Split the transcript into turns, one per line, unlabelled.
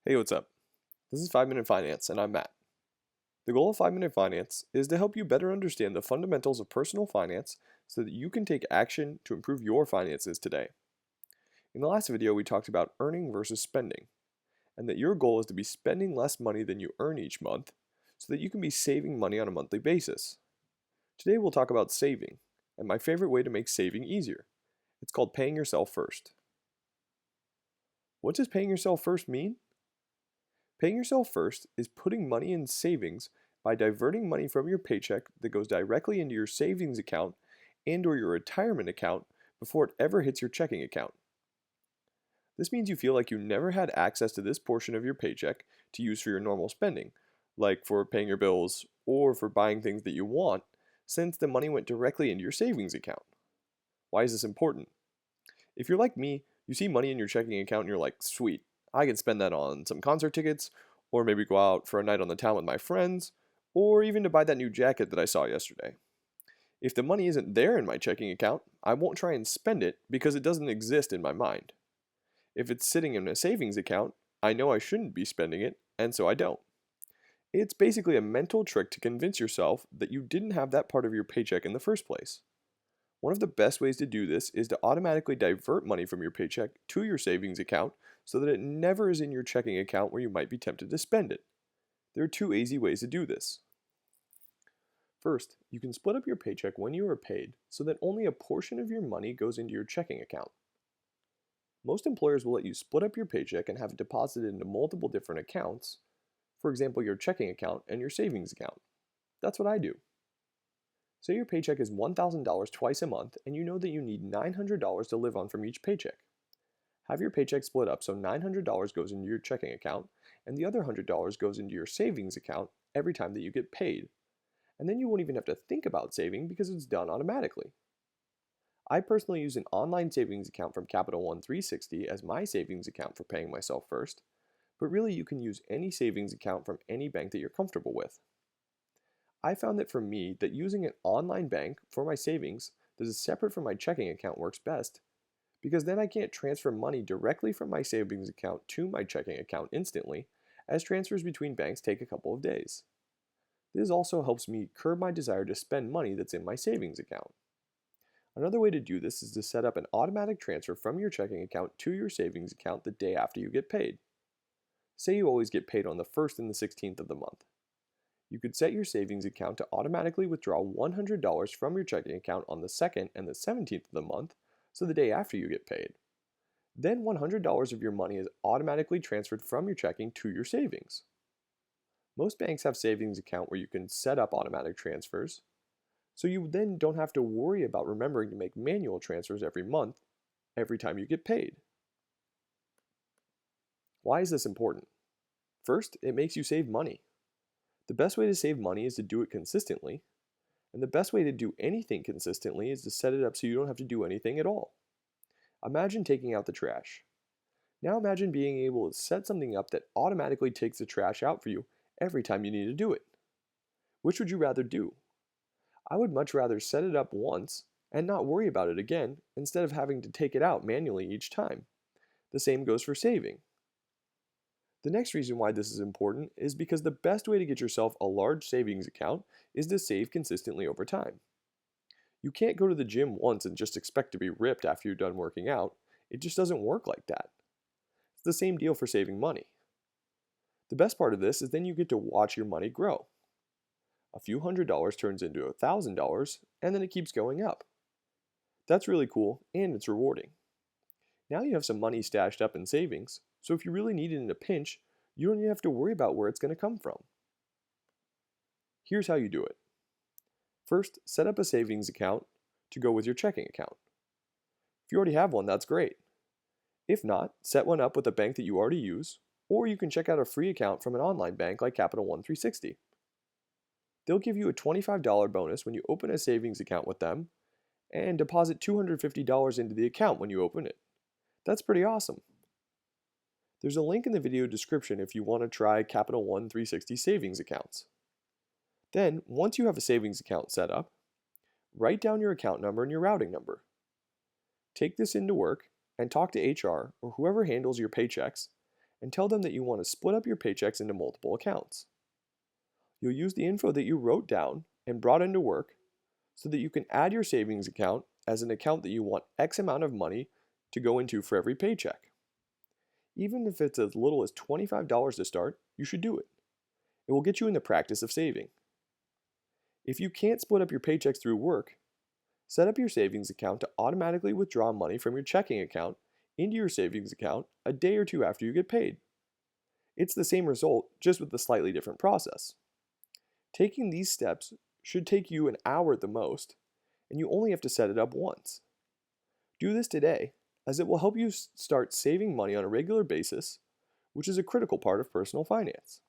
Hey, what's up? This is 5 Minute Finance, and I'm Matt. The goal of 5 Minute Finance is to help you better understand the fundamentals of personal finance so that you can take action to improve your finances today. In the last video, we talked about earning versus spending, and that your goal is to be spending less money than you earn each month so that you can be saving money on a monthly basis. Today, we'll talk about saving, and my favorite way to make saving easier. It's called paying yourself first. What does paying yourself first mean? Paying yourself first is putting money in savings by diverting money from your paycheck that goes directly into your savings account and or your retirement account before it ever hits your checking account. This means you feel like you never had access to this portion of your paycheck to use for your normal spending, like for paying your bills or for buying things that you want, since the money went directly into your savings account. Why is this important? If you're like me, you see money in your checking account and you're like, sweet, I can spend that on some concert tickets, or maybe go out for a night on the town with my friends, or even to buy that new jacket that I saw yesterday. If the money isn't there in my checking account, I won't try and spend it because it doesn't exist in my mind. If it's sitting in a savings account, I know I shouldn't be spending it, and so I don't. It's basically a mental trick to convince yourself that you didn't have that part of your paycheck in the first place. One of the best ways to do this is to automatically divert money from your paycheck to your savings account so that it never is in your checking account where you might be tempted to spend it. There are two easy ways to do this. First, you can split up your paycheck when you are paid so that only a portion of your money goes into your checking account. Most employers will let you split up your paycheck and have it deposited into multiple different accounts, for example, your checking account and your savings account. That's what I do. Say your paycheck is $1,000 twice a month and you know that you need $900 to live on from each paycheck. Have your paycheck split up so $900 goes into your checking account and the other $100 goes into your savings account every time that you get paid. And then you won't even have to think about saving because it's done automatically. I personally use an online savings account from Capital One 360 as my savings account for paying myself first, but really you can use any savings account from any bank that you're comfortable with. I found that for me, that using an online bank for my savings that is separate from my checking account works best, because then I can't transfer money directly from my savings account to my checking account instantly, as transfers between banks take a couple of days. This also helps me curb my desire to spend money that's in my savings account. Another way to do this is to set up an automatic transfer from your checking account to your savings account the day after you get paid. Say you always get paid on the 1st and the 16th of the month. You could set your savings account to automatically withdraw $100 from your checking account on the 2nd and the 17th of the month, so the day after you get paid. Then $100 of your money is automatically transferred from your checking to your savings. Most banks have savings account where you can set up automatic transfers, so you then don't have to worry about remembering to make manual transfers every month, every time you get paid. Why is this important? First, it makes you save money. The best way to save money is to do it consistently, and the best way to do anything consistently is to set it up so you don't have to do anything at all. Imagine taking out the trash. Now imagine being able to set something up that automatically takes the trash out for you every time you need to do it. Which would you rather do? I would much rather set it up once and not worry about it again instead of having to take it out manually each time. The same goes for saving. The next reason why this is important is because the best way to get yourself a large savings account is to save consistently over time. You can't go to the gym once and just expect to be ripped after you're done working out. It just doesn't work like that. It's the same deal for saving money. The best part of this is then you get to watch your money grow. A few $100s turns into $1,000 and then it keeps going up. That's really cool and it's rewarding. Now you have some money stashed up in savings, so if you really need it in a pinch, you don't even have to worry about where it's going to come from. Here's how you do it. First, set up a savings account to go with your checking account. If you already have one, that's great. If not, set one up with a bank that you already use, or you can check out a free account from an online bank like Capital One 360. They'll give you a $25 bonus when you open a savings account with them and deposit $250 into the account when you open it. That's pretty awesome. There's a link in the video description if you want to try Capital One 360 savings accounts. Then, once you have a savings account set up, write down your account number and your routing number. Take this into work and talk to HR or whoever handles your paychecks and tell them that you want to split up your paychecks into multiple accounts. You'll use the info that you wrote down and brought into work so that you can add your savings account as an account that you want X amount of money to go into for every paycheck. Even if it's as little as $25 to start, you should do it. It will get you in the practice of saving. If you can't split up your paychecks through work, set up your savings account to automatically withdraw money from your checking account into your savings account a day or two after you get paid. It's the same result, just with a slightly different process. Taking these steps should take you an hour at the most, and you only have to set it up once. Do this today, as it will help you start saving money on a regular basis, which is a critical part of personal finance.